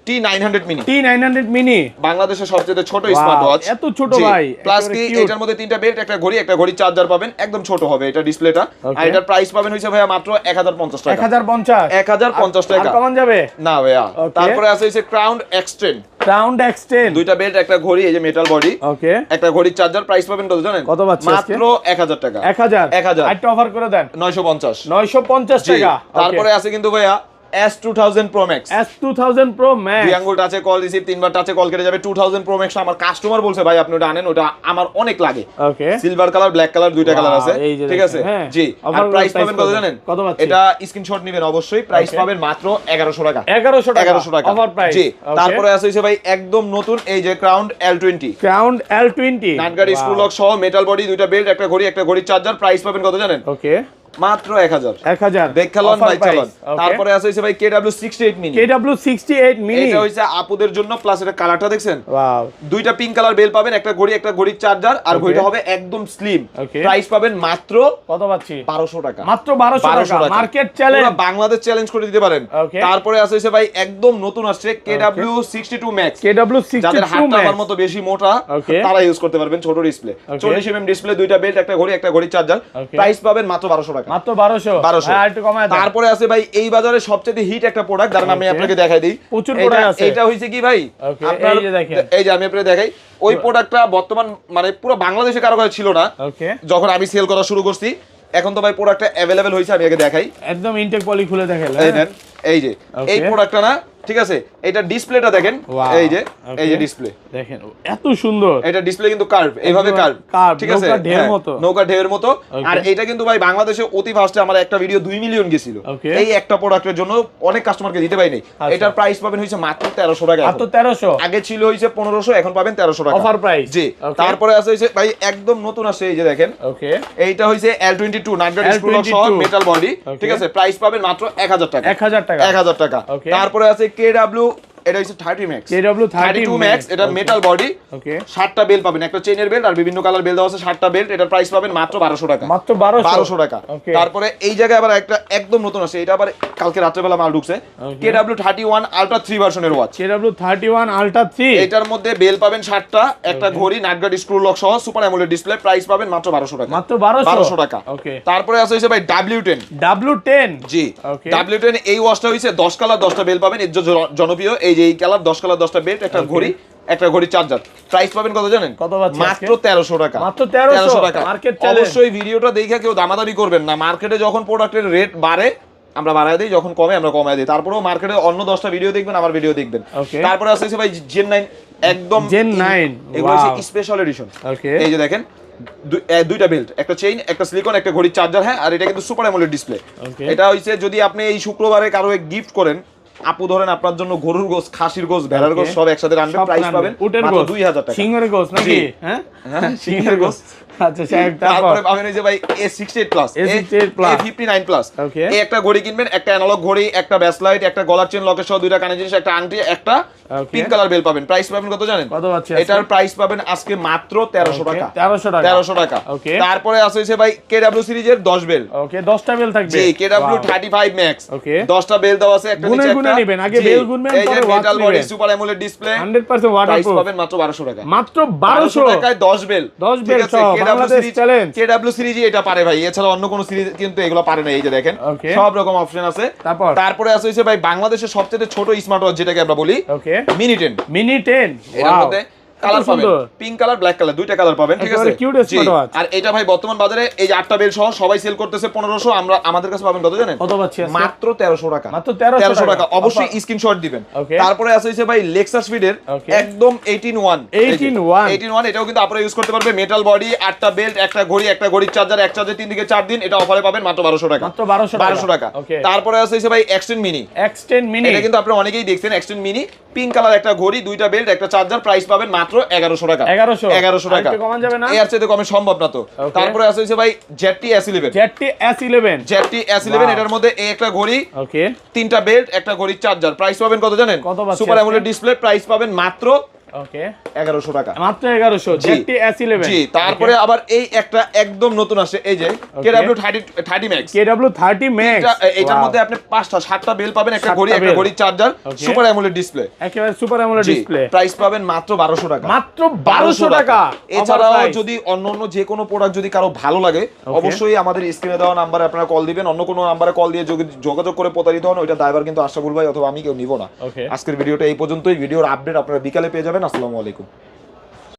S1: T900 mini, বাংলাদেশের সবচেয়ে ছোট স্মার্ট ওয়াচ।
S2: এত ছোট ভাই,
S1: প্লাস কি এটার মধ্যে তিনটা বেল্ট, একটা ঘড়ি চার্জার পাবেন, একদম ছোট হবে এটা ডিসপ্লেটা। আর এটার প্রাইস পাবেন হইছে ভাইয়া মাত্র 1050 টাকা। 1050 টাকা,
S2: আর কমান যাবে
S1: না ভাইয়া। তারপরে আছে হইছে Crown X10, দুইটা বেল্ট, একটা ঘড়ি, এই যে মেটাল বডি, ওকে, একটা ঘড়ি চার্জার, প্রাইস পাবেন কত জানেন?
S2: কত পাচ্ছেন?
S1: মাত্র 1000 টাকা।
S2: 1000 একটা অফার করে দেন,
S1: 950
S2: টাকা।
S1: তারপরে আছে কিন্তু ভাইয়া S2000 Pro Max, দুই আঙ্গুল টাচে কল রিসিভ, তিনবার টাচে কল কেটে যাবে। 2000 Pro Max আমার কাস্টমার বলছে ভাই আপনি ওটা আনেন, ওটা আমার অনেক লাগে। ওকে, সিলভার কালার ব্ল্যাক কালার দুইটা কালার আছে, ঠিক আছে? জি, আর প্রাইস পাবেন কত জানেন? এটা স্ক্রিনশট নেবেন অবশ্যই, প্রাইস পাবেন মাত্র 1100 টাকা। 1100 টাকা অফার প্রাইস। জি, তারপরে আছে ভাই একদম নতুন এই যে Crown L20, নাটগার্ড স্ক্রু লক সহ, মেটাল বডি, দুইটা বেল্ট, একটা ঘড়ি চার্জার, প্রাইস পাবেন কত জানেন? ওকে, মাত্র 1000 দেখালন ভাই চালান। তারপরে আছে ভাই KW68 mini, এটা হইছে আপুদের জন্য, প্লাস এটা কালারটা দেখছেন, ওয়াও, দুইটা পিঙ্ক কালার বেল পাবেন, একটা ঘড়ি চার্জার, আর ঘড়িটা হবে একদম স্লিম। প্রাইস পাবেন মাত্র কত পাচ্ছি? 1200 টাকা। মাত্র 1200 টাকা, মার্কেট চ্যালেঞ্জ, পুরো বাংলাদেশ চ্যালেঞ্জ করে দিতে পারেন। তারপরে আছে ভাই একদম নতুন আসছে KW62 Max, যাদের হাতটা আমার মতো বেশি মোটা তারা ইউজ করতে পারবেন, ছোট ডিসপ্লে, 40 mm ডিসপ্লে, দুইটা বেল্ট, একটা ঘড়ি চার্জার, প্রাইস পাবেন মাত্র 1200 টাকা। মাত্র 1200। হ্যাঁ, একটু কমায় দেন। তারপরে আছে ভাই এই বাজারে সবচেয়ে হিট একটা প্রোডাক্ট, যার নাম আমি আপনাকে দেখাই দিই, প্রচুর প্রোডাক্ট আছে। এটা হইছে কি ভাই, আপনারা এই যে দেখেন, এই যে আমি আপনাকে দেখাই, ওই প্রোডাক্টটা বর্তমান মানে পুরো বাংলাদেশে কারো কাছে ছিল না যখন আমি সেল করা শুরু করছি। এখন তো ভাই প্রোডাক্টটা अवेलेबल হইছে, আমি আগে দেখাই, একদম ইনটেক পলি খুলে দেখাই। এই দেন, এই যে এই প্রোডাক্টটা না, ঠিক আছে? এটা ডিসপ্লেটা দেখেন, এই যে ডিসপ্লে দেখেন, এত সুন্দর। এটা ডিসপ্লে কিন্তু কার্ভ, এইভাবে কার্ভ, ঠিক আছে? নৌকা ঢেউয়ের মতো। আর এটা কিন্তু ভাই বাংলাদেশে অতি ফাস্টে আমার একটা ভিডিও 2 মিলিয়ন গেছিল এই একটা প্রোডাক্টের জন্য, অনেক কাস্টমারকে দিতে পাইনি। এটার প্রাইস পাবেন হইছে মাত্র 1300 টাকা। মাত্র 1300, আগে ছিল হইছে 1500, এখন পাবেন 1300 টাকা অফার প্রাইস। জি, তারপরে আছে হইছে ভাই একদম নতুন আছে, এই যে দেখেন, ওকে, এইটা হইছে L22 নাটগার্ড স্ক্রু লক সহ, মেটাল বডি, ঠিক আছে? প্রাইস পাবেন মাত্র 1000 টাকা। 1000 টাকা। তারপরে আছে KW, এটা হচ্ছে 30 Max, KW32 Max, এটা মেটাল বডি, ওকে, 7টা বেল পাবেন, একটা চেইনের বেল্ট আর বিভিন্ন কালার বেল দেওয়া আছে, 7টা বেল্ট, এটার প্রাইস পাবেন মাত্র 1200 টাকা। মাত্র 1200 টাকা। তারপরে এই জায়গায় আবার একটা একদম নতুন আছে, এটা আবার কালকে রাতে বেলা মাল ঢুকছে, KW31 Ultra 3 ভার্সনের ওয়াচ, KW31 Ultra 3, এটার মধ্যে বেল পাবেন 7টা, একটা ঘড়ি, নাটগার্ড স্ক্রু লক সহ, সুপার অ্যামোলেড ডিসপ্লে, প্রাইস পাবেন মাত্র 1200 টাকা। মাত্র 1200 টাকা। ওকে, তারপরে আছে ভাই W10, জি, W10 এই ওয়াচটা হইছে 10 কালার 10টা বেল পাবেন, এর জনপ্রিয় এই যে এই কালার, 10 কালার 10টা বেল্ট, একটা ঘড়ি চার্জার, প্রাইস পাবেন কত জানেন? কত পাচ্ছেন? মাত্র 1300 টাকা। মাত্র 1300 টাকা। Market challenge. অবশ্যই ভিডিওটা দেখে কেউ দামাদামি করবেন না, মার্কেটে যখন প্রোডাক্টের রেট বাড়ে আমরা বাড়ায় দেই, যখন কমে আমরা কমায় দেই। তারপরেও মার্কেটে অন্য 10টা ভিডিও দেখবেন, আমার ভিডিও দেখবেন। তারপরে আছে ভাই Gen 9, একদম Gen 9, এগুলো হচ্ছে স্পেশাল এডিশন। এই যে দেখেন, দুইটা বেল্ট, একটা চেইন, একটা সিলিকন, একটা ঘড়ি চার্জার, হ্যাঁ, আর এটা কিন্তু সুপার অ্যামোলেড ডিসপ্লে। এটা হইছে যদি আপনি এই শুক্রবারে কারো গিফট করেন, আপু ধরেন আপনার জন্য গরুর গোস, খাসির গোস, ভেড়ার গোস সব একসাথে রাখবেন, প্রাইস পাবেন মাত্র 2000 টাকা।
S2: সিংহের গোস নাকি? হ্যাঁ
S1: সিংহের গোস।
S2: আচ্ছা সাহেব,
S1: তারপরে পাবেন এই যে ভাই A68 প্লাস, A59 প্লাস। এই একটা ঘড়ি কিনবেন, একটা অ্যানালগ ঘড়ি, একটা ব্যাস লাইট, একটা গলার চেন লকের সহ দুইটা কানের জিনিস, একটা আংটি, একটা পিঙ্ক কালার বেল পাবেন। প্রাইস পাবেন কত জানেন?
S2: কত পাচ্ছি?
S1: এটার প্রাইস পাবেন আজকে মাত্র 1300 টাকা।
S2: 1300 টাকা।
S1: ওকে। তারপরে আছে হচ্ছে ভাই KW সিরিজের 10 বেল।
S2: ওকে, 10টা বেল থাকবে।
S1: জি, KW 35 ম্যাক্স।
S2: ওকে,
S1: 10টা বেল দেওয়া আছে, একটা নিচে একটা।
S2: নেবেন আগে, বেল গুনবেন
S1: পরে metal body super AMOLED display
S2: 100%
S1: price
S2: waterproof
S1: পাবেন মাত্র 1200 টাকা।
S2: মাত্র 1200
S1: টাকায় 10 বেল।
S2: 10 বেল সহ বাংলাদেশ চ্যালেঞ্জ।
S1: KW সিরিজই এটা পারে ভাই, এছাড়া অন্য কোন সিরিজ কিন্তু এগুলো পারে না। এই যে দেখেন সব রকম অপশন আছে। তারপরে আছে হচ্ছে ভাই বাংলাদেশের সবচেয়ে ছোট স্মার্ট ওয়াচ যেটাকে আমরা বলি মিনি 10।
S2: মিনি 10
S1: এর মধ্যে কালার পাবেন, পিঙ্ক কালার, ব্ল্যাক কালার, দুইটা কালার পাবেন, ঠিক আছে? আর এটা ভাই বর্তমান বাজারে এই যে 8টা বেল সহ সবাই সেল করতেছে 1500, আমরা আমাদের কাছে পাবেন কত জানেন?
S2: কত পাচ্ছি?
S1: মাত্র 1300 টাকা।
S2: মাত্র 1300
S1: টাকা। অবশ্যই স্ক্রিনশট দিবেন। তারপরে আছে হচ্ছে ভাই লেক্সাস ফিডের একদম 18 এটাও কিন্তু আপনারা ইউজ করতে পারবে। মেটাল বডি, 8টা বেল্ট, একটা ঘড়ি, একটা ঘড়ির চার্জার, এক চার্জে 3 থেকে 4 দিন। এটা অফারে পাবেন মাত্র 1200 টাকা।
S2: মাত্র 1200
S1: টাকা। তারপরে আছে হচ্ছে ভাই এক্সটেন্ড মিনি। এটা কিন্তু আপনারা অনেকেই দেখছেন, এক্সটেন্ড মিনি, পিঙ্ক কালার, একটা ঘড়ি, দুইটা বেল্ট, একটা চার্জার, প্রাইস পাবেন মাত্র 1100 টাকা। 1100 টাকা।
S2: কমান যাবে না?
S1: এর চেয়ে কমে সম্ভব না তো। তারপরে আছে হচ্ছে ভাই ZT S11। এটার মধ্যে এই একটা ঘড়ি, ওকে, 3টা বেল্ট, একটা ঘড়ির চার্জার, প্রাইস পাবেন কত জানেন? সুপার অ্যামোলেড ডিসপ্লে, প্রাইস পাবেন মাত্র ওকে 1100 টাকা। মাত্র 1100 ZT S11। জি, তারপরে আবার এই একটা একদম নতুন আসে, এই যে KW 30 Max। এটার মধ্যে আপনি 5টা 7টা বেল পাবেন, একটা ঘড়ি, একটা ঘড়ির চার্জার, সুপার অ্যামোলেড ডিসপ্লে, একেবারে সুপার অ্যামোলেড ডিসপ্লে। প্রাইস পাবেন মাত্র 1200 টাকা। মাত্র 1200 টাকা। এছাড়াও যদি অন্য যে কোনো প্রোডাক্ট যদি কারো ভালো লাগে, অবশ্যই আমাদের স্ক্রিনে দেওয়া নম্বরে আপনারা কল দিবেন। অন্য কোনো নম্বরে কল দিয়ে যোগাযোগ করে প্রতারিত হন, ওইটা ড্রাইভার কিন্তু আশরাফুল ভাই অথবা আমি কেউ নিব না। আজকের ভিডিওটা এই পর্যন্তই। ভিডিওর আপডেট আপনারা বিকালে পেয়ে যাবেন। আসসালামু আলাইকুম।